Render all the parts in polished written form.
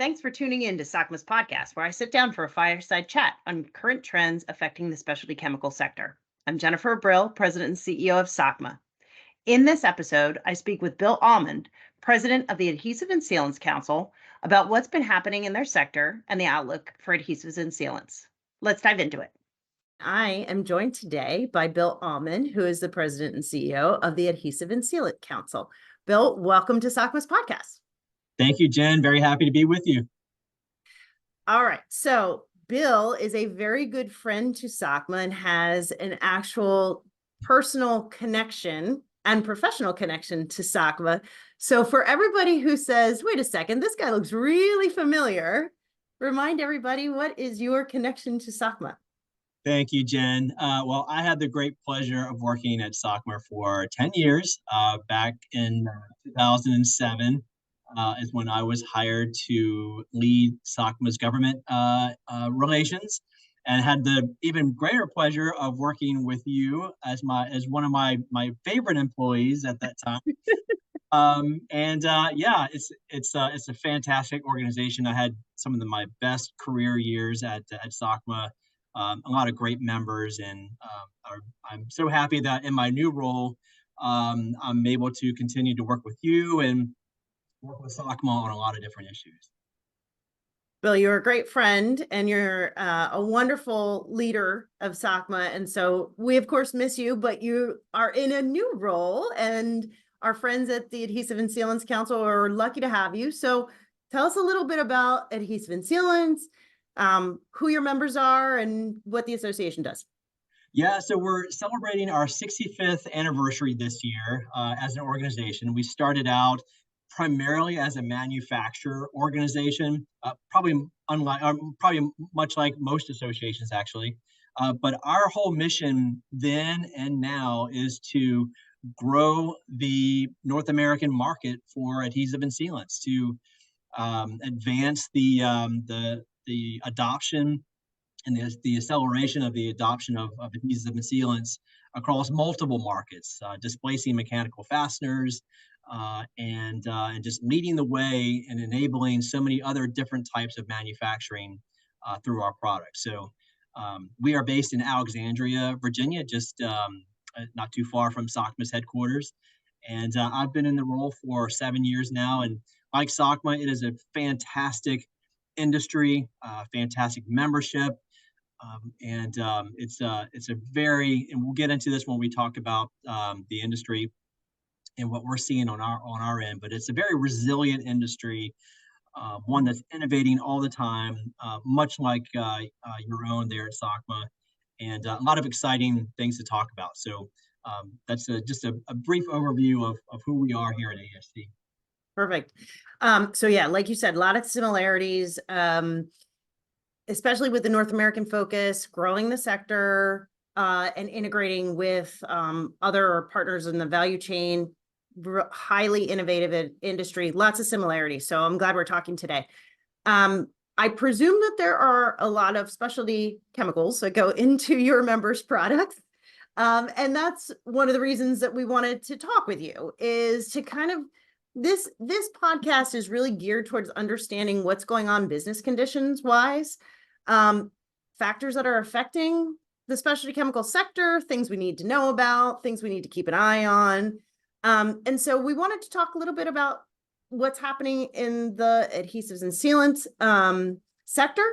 Thanks for tuning in to SOCMA's podcast, where I sit down for a fireside chat on current trends affecting the specialty chemical sector. I'm Jennifer Abril, President and CEO of SOCMA. In this episode, I speak with Bill Allmond, President of the Adhesive and Sealant Council, about what's been happening in their sector and the outlook for adhesives and sealants. Let's dive into it. I am joined today by Bill Allmond, who is the President and CEO of the Adhesive and Sealant Council. Bill, welcome to SOCMA's podcast. Thank you, Jen. Very happy to be with you. All right. So Bill is a very good friend to SOCMA and has an actual personal connection and professional connection to SOCMA. So for everybody who says, wait a second, this guy looks really familiar, remind everybody, what is your connection to SOCMA? Thank you, Jen. Well, I had the great pleasure of working at SOCMA for 10 years. Back in 2007 is when I was hired to lead SOCMA's government relations, and had the even greater pleasure of working with you as one of my favorite employees at that time. It's a fantastic organization. I had some of my best career years at SOCMA. A lot of great members, and I'm so happy that in my new role, I'm able to continue to work with you and work with SOCMA on a lot of different issues. Bill, you're a great friend and you're a wonderful leader of SOCMA. And so we, of course, miss you, but you are in a new role, and our friends at the Adhesive and Sealants Council are lucky to have you. So tell us a little bit about Adhesive and Sealants, who your members are, and what the association does. Yeah, so we're celebrating our 65th anniversary this year as an organization. We started out primarily as a manufacturer organization, probably much like most associations, actually. But our whole mission then and now is to grow the North American market for adhesive and sealants, to advance the adoption and the acceleration of the adoption of adhesive and sealants across multiple markets, displacing mechanical fasteners, and just leading the way and enabling so many other different types of manufacturing through our products. So we are based in Alexandria, Virginia, just not too far from SOCMA's headquarters. And I've been in the role for 7 years now. And like SOCMA, it is a fantastic industry, fantastic membership. It's a very, and we'll get into this when we talk about the industry and what we're seeing on our end, but it's a very resilient industry, one that's innovating all the time, much like your own there at SOCMA, and a lot of exciting things to talk about. So that's just a brief overview of who we are here at ASC. Perfect. So yeah, like you said, a lot of similarities, especially with the North American focus, growing the sector, and integrating with other partners in the value chain. Highly innovative industry, lots of similarities. So I'm glad we're talking today. I presume that there are a lot of specialty chemicals that go into your members' products. And that's one of the reasons that we wanted to talk with you, is to kind of, this podcast is really geared towards understanding what's going on business conditions wise, factors that are affecting the specialty chemical sector, things we need to know about, things we need to keep an eye on. And so we wanted to talk a little bit about what's happening in the adhesives and sealants sector.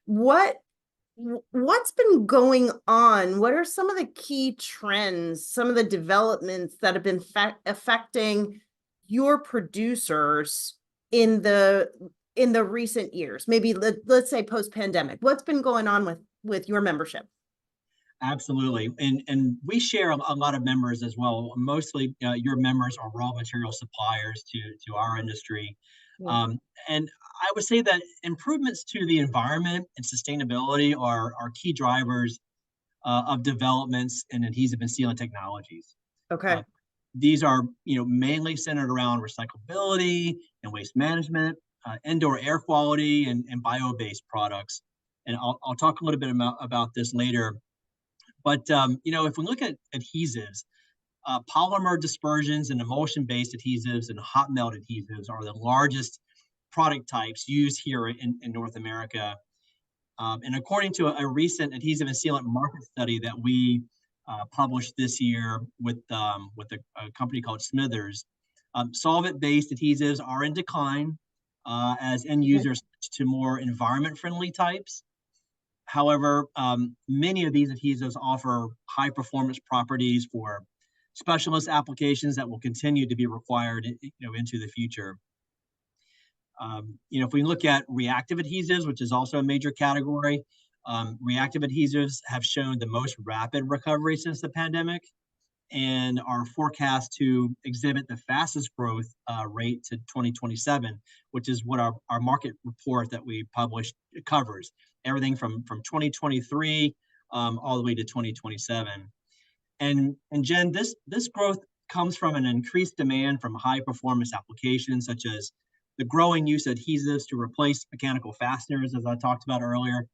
What's been going on? What are some of the key trends, some of the developments that have been affecting your producers in the recent years? Maybe let's say post-pandemic. What's been going on with your membership? Absolutely. And we share a lot of members as well. Mostly your members are raw material suppliers to our industry. Yeah. And I would say that improvements to the environment and sustainability are key drivers of developments in adhesive and sealant technologies. Okay. These are mainly centered around recyclability and waste management, indoor air quality, and bio-based products. And I'll talk a little bit about this later. But, if we look at adhesives, polymer dispersions and emulsion-based adhesives and hot melt adhesives are the largest product types used here in North America. And according to a recent adhesive and sealant market study that we published this year with a company called Smithers, solvent-based adhesives are in decline as end users switch to more environment-friendly types. However, many of these adhesives offer high-performance properties for specialist applications that will continue to be required, into the future. If we look at reactive adhesives, which is also a major category, reactive adhesives have shown the most rapid recovery since the pandemic and are forecast to exhibit the fastest growth rate to 2027, which is what our market report that we published covers. Everything from 2023 all the way to 2027. And Jen, this growth comes from an increased demand from high performance applications such as the growing use of adhesives to replace mechanical fasteners, as I talked about earlier,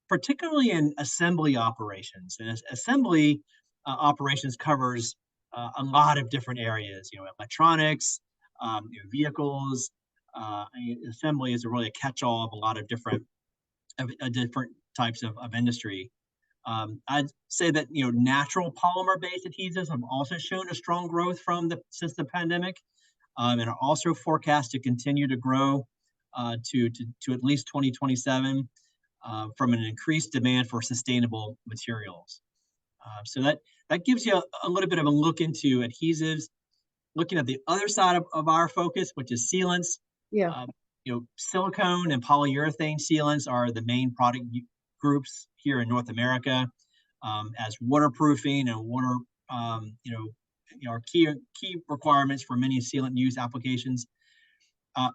particularly in assembly operations. And assembly operations covers a lot of different areas, electronics, vehicles. Assembly is really a catch-all of a lot of different types of industry. I'd say that natural polymer-based adhesives have also shown a strong growth since the pandemic, and are also forecast to continue to grow to at least 2027 from an increased demand for sustainable materials. So that gives you a little bit of a look into adhesives. Looking at the other side of our focus, which is sealants. Yeah. Silicone and polyurethane sealants are the main product groups here in North America, as waterproofing and water, are key requirements for many sealant use applications.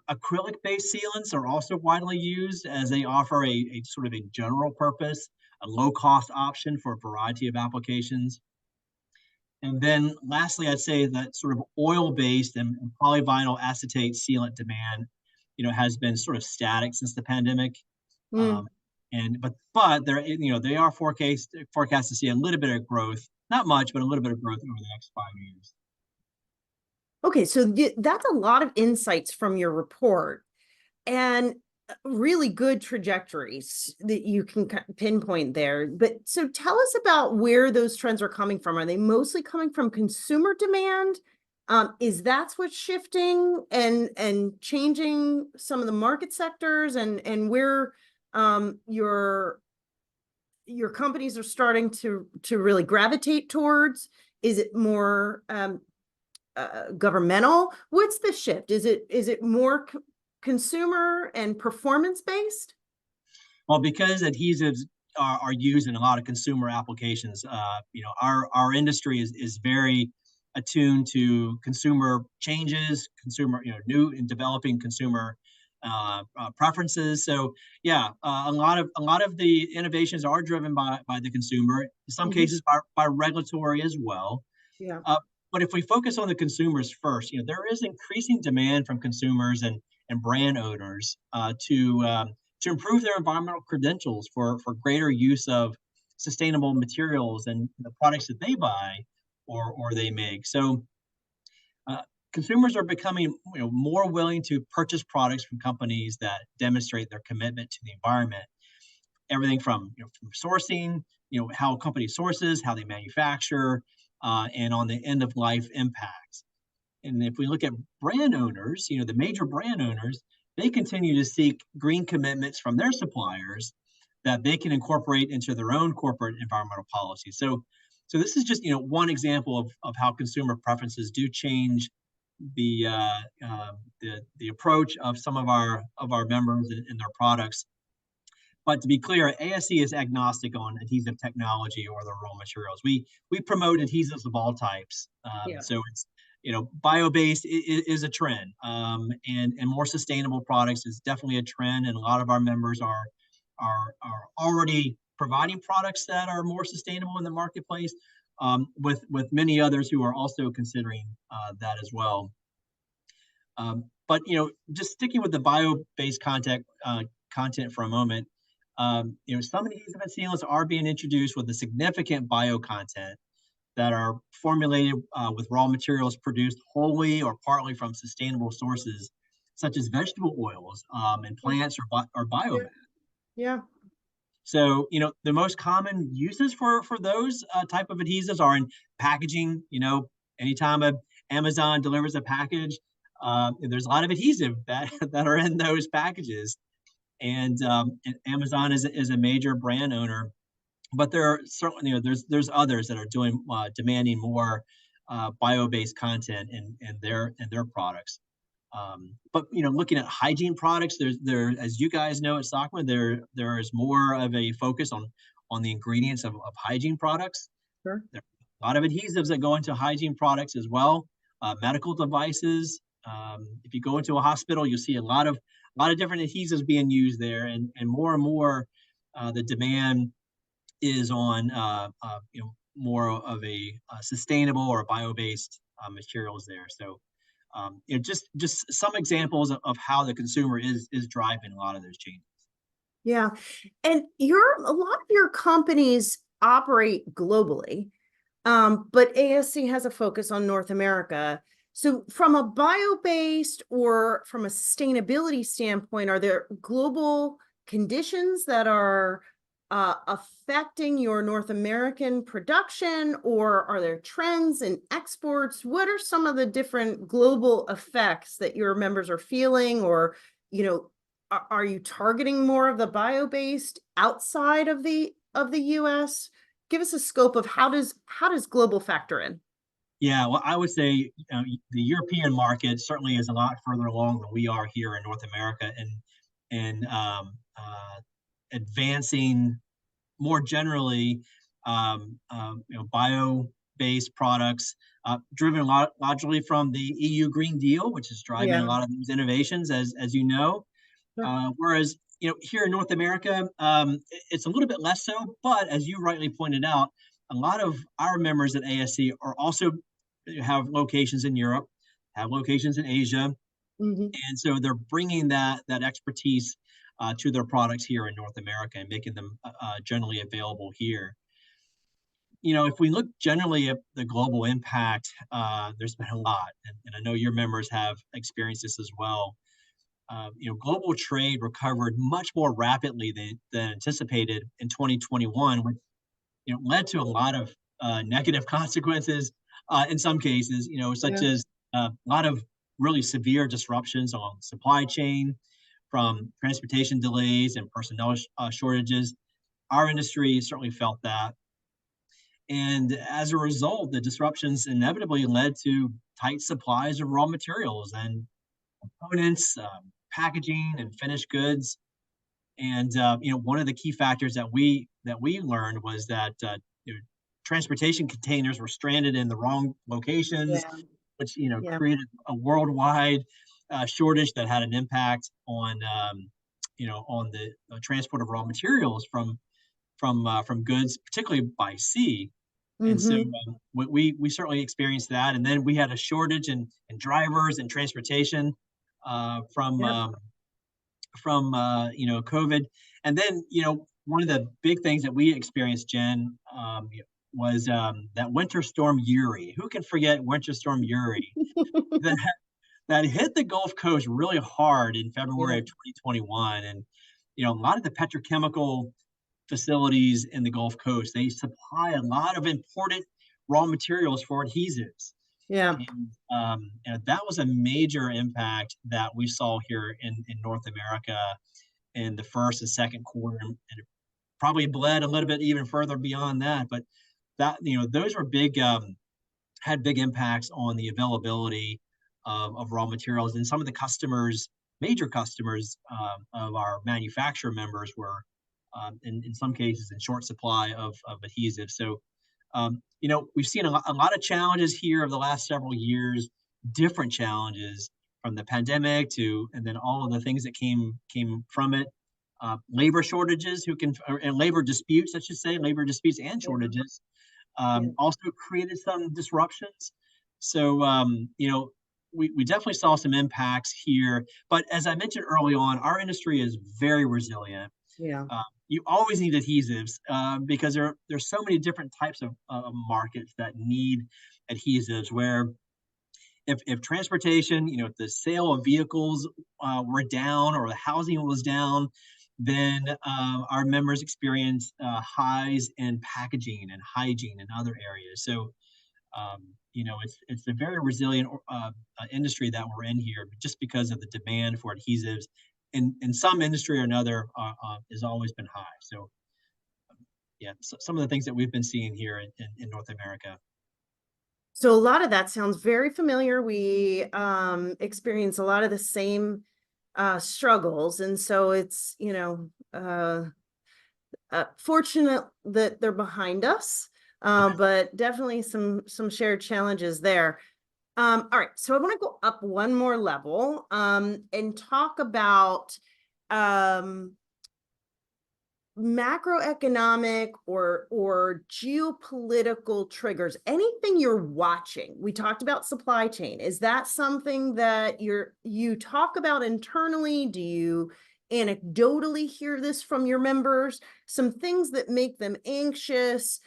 Acrylic-based sealants are also widely used as they offer a sort of a general purpose, a low-cost option for a variety of applications. And then lastly, I'd say that sort of oil-based and polyvinyl acetate sealant demand, has been sort of static since the pandemic. But they are forecast to see a little bit of growth, not much, but a little bit of growth over the next 5 years. Okay, so that's a lot of insights from your report and really good trajectories that you can pinpoint there. But so tell us about where those trends are coming from. Are they mostly coming from consumer demand? Is that what's shifting and changing some of the market sectors and where your companies are starting to really gravitate towards? Is it more governmental? What's the shift? Is it more consumer and performance based? Well, because adhesives are used in a lot of consumer applications, our industry is very attuned to consumer changes, new and developing consumer preferences. So yeah, a lot of the innovations are driven by the consumer, in some cases by regulatory as well. Yeah. But if we focus on the consumers first, there is increasing demand from consumers and brand owners to improve their environmental credentials for greater use of sustainable materials and the products that they buy or they make. So consumers are becoming more willing to purchase products from companies that demonstrate their commitment to the environment. Everything from from sourcing, how a company sources, how they manufacture, and on the end of life impacts. And if we look at brand owners, the major brand owners, they continue to seek green commitments from their suppliers that they can incorporate into their own corporate environmental policies. So this is just one example of how consumer preferences do change the approach of some of our members and their products. But to be clear, ASE is agnostic on adhesive technology or the raw materials. We promote adhesives of all types. So it's bio-based is a trend, and more sustainable products is definitely a trend, and a lot of our members are already providing products that are more sustainable in the marketplace, with many others who are also considering that as well. But just sticking with the bio-based content for a moment, some adhesive and sealants are being introduced with a significant bio content that are formulated with raw materials produced wholly or partly from sustainable sources, such as vegetable oils and plants or Yeah. biomass. Yeah. So, the most common uses for those type of adhesives are in packaging. Anytime Amazon delivers a package, there's a lot of adhesive that that are in those packages. And Amazon is a major brand owner, but there are certainly, there's others that are doing demanding more bio-based content in their products. But looking at hygiene products, there as you guys know at SOCMA, there is more of a focus on the ingredients of hygiene products. Sure. There are a lot of adhesives that go into hygiene products as well. Medical devices. If you go into a hospital, you'll see a lot of different adhesives being used there, and more the demand is on more of a sustainable or bio-based materials there. So just some examples of how the consumer is driving a lot of those changes. Yeah. And a lot of your companies operate globally, but ASC has a focus on North America. So from a bio-based or from a sustainability standpoint, are there global conditions that are affecting your North American production, or are there trends in exports? What are some of the different global effects that your members are feeling, or, are you targeting more of the bio-based outside of the US? Give us a scope of how does global factor in? Yeah, well, I would say the European market certainly is a lot further along than we are here in North America, and advancing more generally, bio-based products, driven largely from the EU Green Deal, which is driving a Yeah, lot of these innovations, as you know. sure. Whereas, here in North America, it's a little bit less so. But as you rightly pointed out, a lot of our members at ASC are also have locations in Europe, have locations in Asia, Mhm. and so they're bringing that expertise to their products here in North America and making them generally available here. If we look generally at the global impact, there's been a lot, and I know your members have experienced this as well. Global trade recovered much more rapidly than anticipated in 2021, which led to a lot of negative consequences in some cases. Such Yeah. as a lot of really severe disruptions on supply chain, from transportation delays and personnel shortages. Our industry certainly felt that. And as a result, the disruptions inevitably led to tight supplies of raw materials and components, packaging, and finished goods. And one of the key factors that we learned was that transportation containers were stranded in the wrong locations, Yeah. which Yeah. created a worldwide shortage that had an impact on the transport of raw materials from goods, particularly by sea. And so Hmm. we certainly experienced that, and then we had a shortage in drivers and transportation uh, from Yep. um, COVID. And then one of the big things that we experienced, Jen, was that Winter Storm Uri. Who can forget Winter Storm Uri? That that hit the Gulf Coast really hard in February Yeah. of 2021, and a lot of the petrochemical facilities in the Gulf Coast, they supply a lot of important raw materials for adhesives. Yeah. And that was a major impact that we saw here in North America in the first and second quarter, and it probably bled a little bit even further beyond that. But those were had big impacts on the availability of raw materials, and some of the major customers of our manufacturer members were in some cases in short supply of adhesives. So we've seen a lot of challenges here over the last several years, different challenges from the pandemic and then all of the things that came from it. Labor shortages, and labor disputes, I should say, labor disputes and Yeah. shortages Yeah. also created some disruptions. So, we definitely saw some impacts here. But as I mentioned early on, our industry is very resilient. Yeah. You always need adhesives because there's so many different types of markets that need adhesives, where if transportation, if the sale of vehicles were down or the housing was down, then our members experience highs in packaging and hygiene and other areas. So it's a very resilient industry that we're in here, just because of the demand for adhesives in some industry or another has always been high. So yeah, so some of the things that we've been seeing here in North America. So a lot of that sounds very familiar. We experience a lot of the same struggles. And so it's, fortunate that they're behind us, but definitely some shared challenges there. All right, so I want to go up one more level and talk about macroeconomic or geopolitical triggers. Anything you're watching. We talked about supply chain. Is that something that you talk about internally? Do you anecdotally hear this from your members? Some things that make them anxious,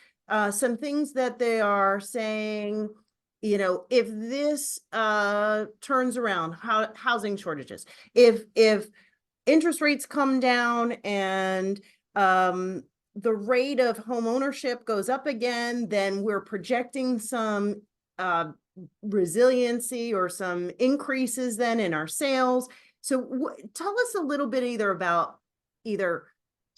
some things that they are saying, if this turns around, housing shortages, if interest rates come down and the rate of home ownership goes up again, then we're projecting some resiliency or some increases then in our sales. So tell us a little bit about either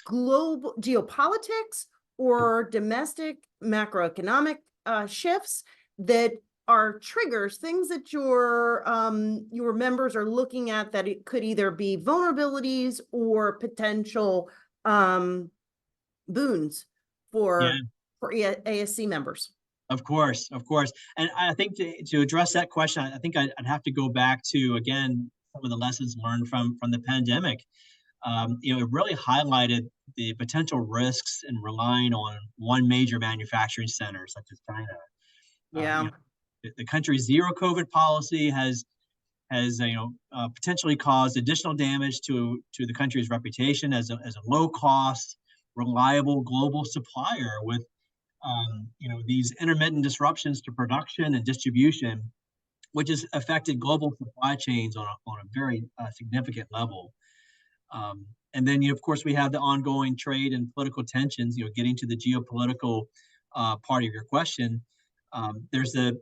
global geopolitics or domestic macroeconomic shifts that are triggers, things that your members are looking at, that it could either be vulnerabilities or potential boons for ASC members. Of course. And I think to address that question, I think I'd have to go back to, again, some of the lessons learned from the pandemic. It really highlighted the potential risks in relying on one major manufacturing center, such as China. Yeah. The country's zero COVID policy has potentially caused additional damage to the country's reputation as a low cost, reliable global supplier with these intermittent disruptions to production and distribution, which has affected global supply chains on a very significant level. And then, of course, we have the ongoing trade and political tensions. Getting to the geopolitical part of your question, there's the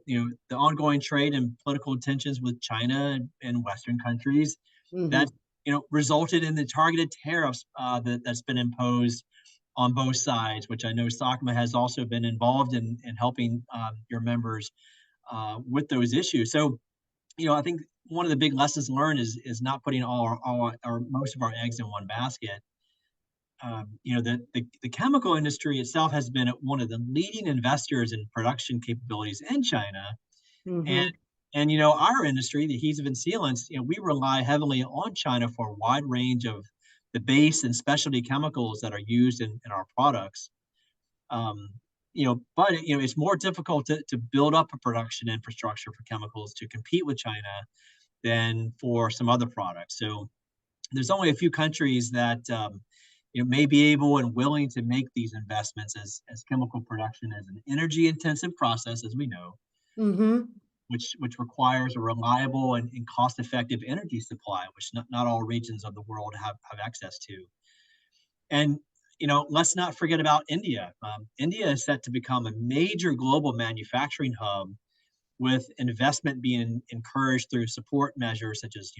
ongoing trade and political tensions with China and Western countries that resulted in the targeted tariffs that's been imposed on both sides, which I know SOCMA has also been involved in helping your members with those issues. So, I think one of the big lessons learned is not putting all our most of our eggs in one basket. The chemical industry itself has been one of the leading investors in production capabilities in China, and our industry, the adhesive and sealants, we rely heavily on China for a wide range of the base and specialty chemicals that are used in our products. But it's more difficult to build up a production infrastructure for chemicals to compete with China than for some other products. So there's only a few countries that may be able and willing to make these investments, as chemical production is an energy intensive process, as we know, which requires a reliable and cost effective energy supply, which not all regions of the world have access to. And let's not forget about India. India is set to become a major global manufacturing hub, with investment being encouraged through support measures such as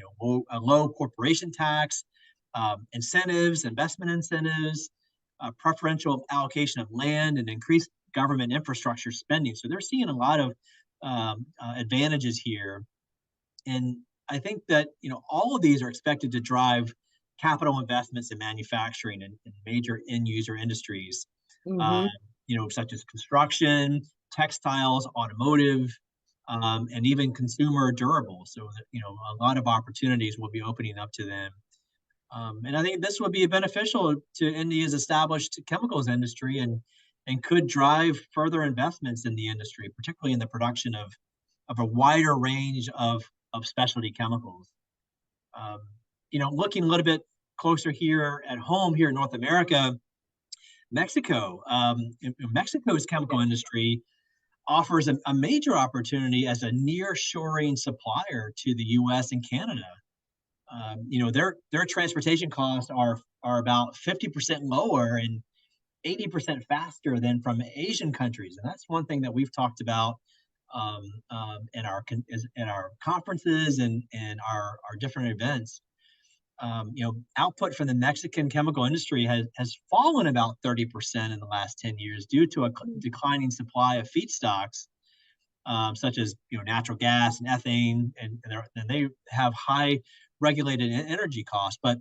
a low corporation tax, incentives, investment incentives, preferential allocation of land, and increased government infrastructure spending. So they're seeing a lot of advantages here, and I think that all of these are expected to drive capital investments in manufacturing and major end user industries, such as construction, textiles, automotive, and even consumer durables. So that, a lot of opportunities will be opening up to them. And I think this would be beneficial to India's established chemicals industry and could drive further investments in the industry, particularly in the production of a wider range of specialty chemicals. Looking a little bit closer here at home, here in North America, Mexico's chemical industry offers a major opportunity as a near-shoring supplier to the U.S. and Canada. Their transportation costs are about 50% lower and 80% faster than from Asian countries, and that's one thing that we've talked about in our conferences and our different events. Output from the Mexican chemical industry has fallen about 30% in the last 10 years due to a declining supply of feedstocks, such as natural gas and ethane, and they have high regulated energy costs. But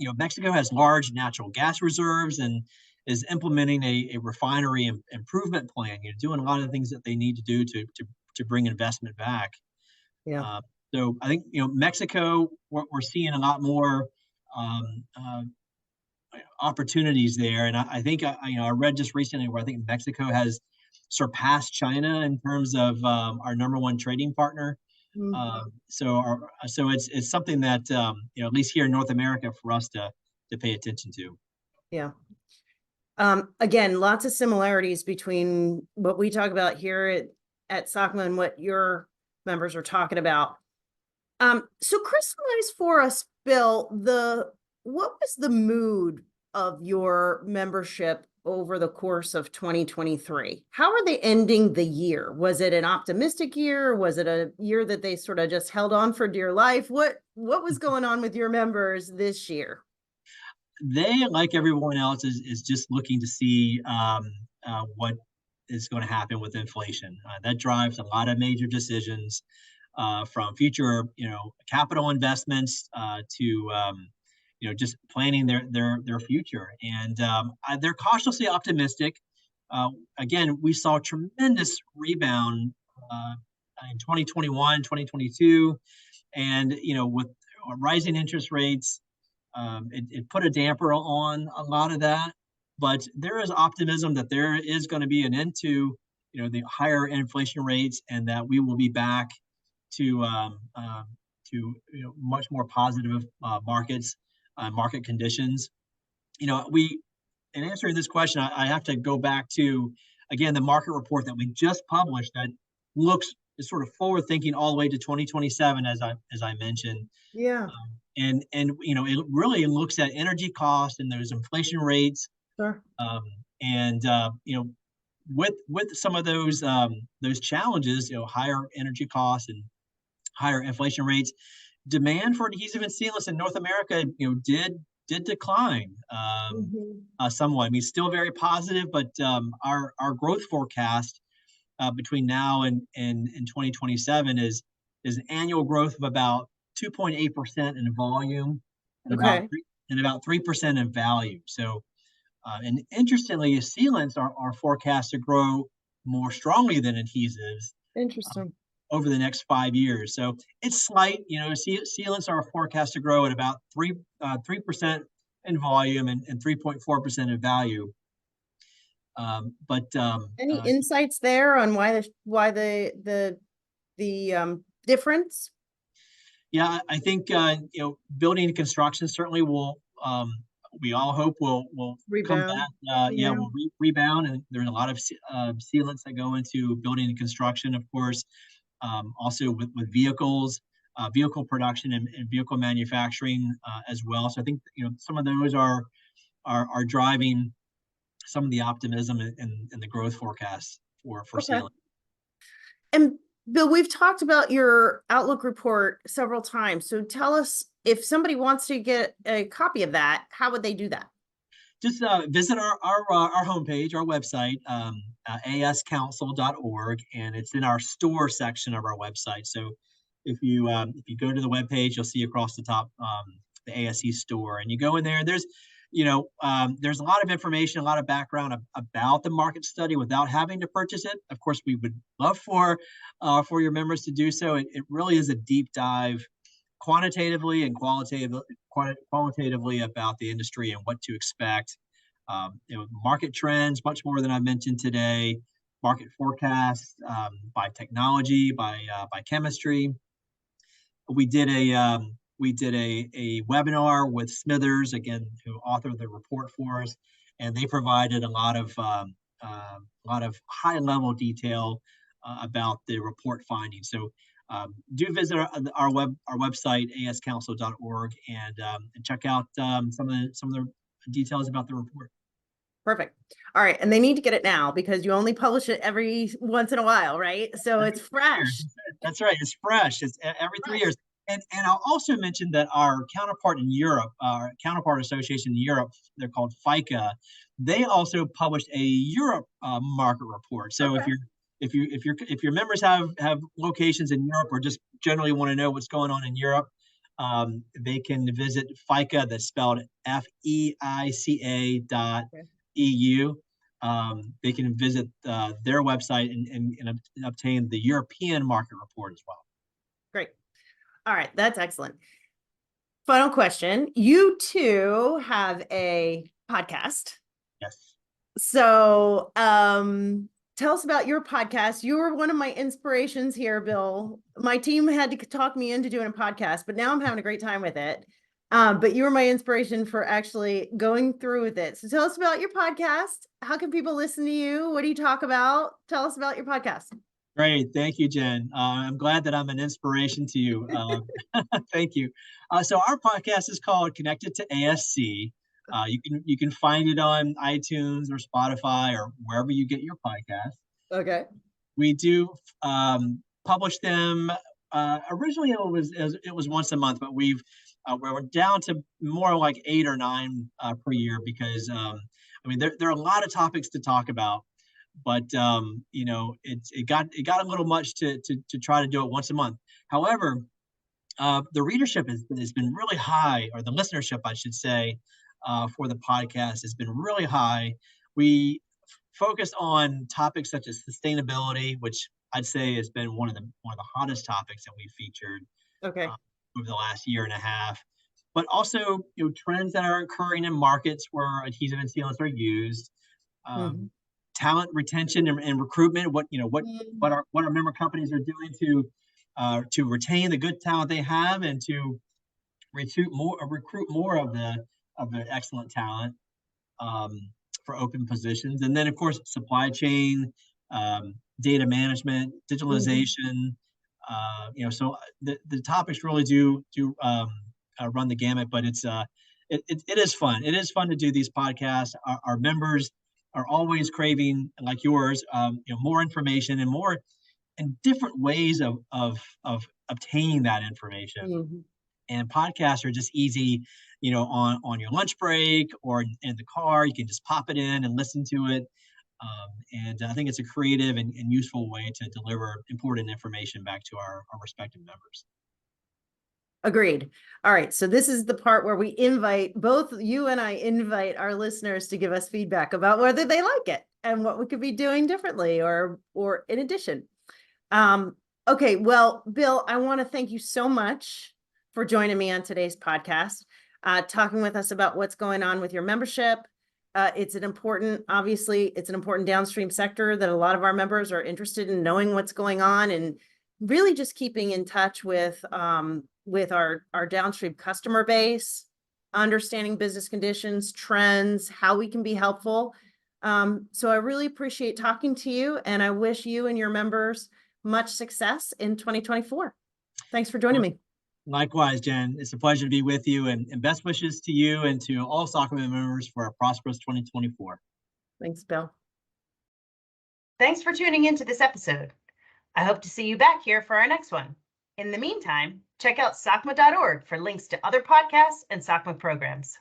Mexico has large natural gas reserves and is implementing a refinery improvement plan. Doing a lot of the things that they need to do to bring investment back. Yeah. So I think Mexico, we're seeing a lot more opportunities there, and I think I read just recently where I think Mexico has surpassed China in terms of our number one trading partner. So it's something that at least here in North America for us to pay attention to. Yeah. Again, lots of similarities between what we talk about here at SOCMA and what your members are talking about. So crystallize for us, Bill, what was the mood of your membership over the course of 2023? How are they ending the year? Was it an optimistic year? Was it a year that they sort of just held on for dear life? What was going on with your members this year? They, like everyone else, is just looking to see what is going to happen with inflation. That drives a lot of major decisions, from future, capital investments to just planning their future. And they're cautiously optimistic. Again, we saw a tremendous rebound in 2021, 2022, and with rising interest rates, it put a damper on a lot of that. But there is optimism that there is going to be an end to the higher inflation rates, and that we will be back to much more positive market conditions. In answering this question, I have to go back to, again, the market report that we just published that is sort of forward thinking all the way to 2027, as I mentioned. Yeah. And it really looks at energy costs and those inflation rates. Sure. With some of those challenges, higher energy costs and higher inflation rates, demand for adhesive and sealants in North America, did decline somewhat. I mean, still very positive, but our growth forecast between now and 2027 is an annual growth of about 2.8% in volume and about 3% in value. So, and interestingly, sealants are forecast to grow more strongly than adhesives. Interesting. Over the next 5 years. So it's slight. Sealants are forecast to grow at about 3% in volume and 3.4% in value. Any insights there on why the difference? Yeah, I think building and construction certainly will. We all hope will Rebound. Come back. Will rebound, and there's a lot of sealants that go into building and construction, of course. Also with vehicles, vehicle production and vehicle manufacturing as well. So I think some of those are driving some of the optimism and the growth forecasts for sealant. And Bill, we've talked about your Outlook report several times. So tell us, if somebody wants to get a copy of that, how would they do that? Just visit our homepage, our website, ascouncil.org, and it's in our store section of our website. So if you go to the webpage, you'll see across the top the ASE store, and you go in there. There's a lot of information, a lot of background about the market study without having to purchase it. Of course, we would love for your members to do so. It really is a deep dive, quantitatively and qualitatively about the industry and what to expect. Market trends, much more than I mentioned today. Market forecasts by technology, by chemistry. We did a webinar with Smithers, again, who authored the report for us, and they provided a lot of lot of high-level detail about the report findings. So do visit our website, ascouncil.org, and check out some of the details about the report. Perfect. All right. And they need to get it now because you only publish it every once in a while, right? So it's fresh. That's right. It's fresh. It's every 3 years. And I'll also mention that our counterpart in Europe, our counterpart association in Europe, they're called FICA. They also published a Europe market report. So Okay. if your members have locations in Europe or just generally want to know what's going on in Europe, they can visit FICA. That's spelled FEICA.EU. They can visit their website and obtain the European market report as well. Great. All right. That's excellent. Final question. You too have a podcast. Yes. So tell us about your podcast. You were one of my inspirations here, Bill. My team had to talk me into doing a podcast, but now I'm having a great time with it. But you were my inspiration for actually going through with it. So tell us about your podcast. How can people listen to you? What do you talk about? Tell us about your podcast. Great. Thank you, Jen. I'm glad that I'm an inspiration to you. Thank you. So our podcast is called Connected to ASC. You can find it on iTunes or Spotify or wherever you get your podcast. Okay. We do publish them. Originally, it was once a month, but we're down to more like 8 or 9 per year because there are a lot of topics to talk about. But it got a little much to try to do it once a month. However, the readership has been really high, or the listenership, I should say, for the podcast has been really high. We focused on topics such as sustainability, which I'd say has been one of the hottest topics that we've featured over the last year and a half. But also, trends that are occurring in markets where adhesive and sealants are used. Talent retention and recruitment, what our member companies are doing to retain the good talent they have and to recruit more of the excellent talent for open positions. And then of course supply chain, data management, digitalization. So the topics really do run the gamut, but it is fun. It is fun to do these podcasts. Our members are always craving, like yours, more information and different ways of obtaining that information. And podcasts are just easy, on your lunch break or in the car. You can just pop it in and listen to it. And I think it's a creative and useful way to deliver important information back to our respective members. Agreed. All right. So this is the part where we invite both you and I invite our listeners to give us feedback about whether they like it and what we could be doing differently or in addition. Okay. Well, Bill, I want to thank you so much for joining me on today's podcast, talking with us about what's going on with your membership. It's an important downstream sector that a lot of our members are interested in knowing what's going on and really just keeping in touch with our downstream customer base, understanding business conditions, trends, how we can be helpful. So I really appreciate talking to you, and I wish you and your members much success in 2024. Thanks for joining me. Likewise, Jen. It's a pleasure to be with you, and best wishes to you and to all SOCMA members for a prosperous 2024. Thanks, Bill. Thanks for tuning into this episode. I hope to see you back here for our next one. In the meantime, check out SOCMA.org for links to other podcasts and SOCMA programs.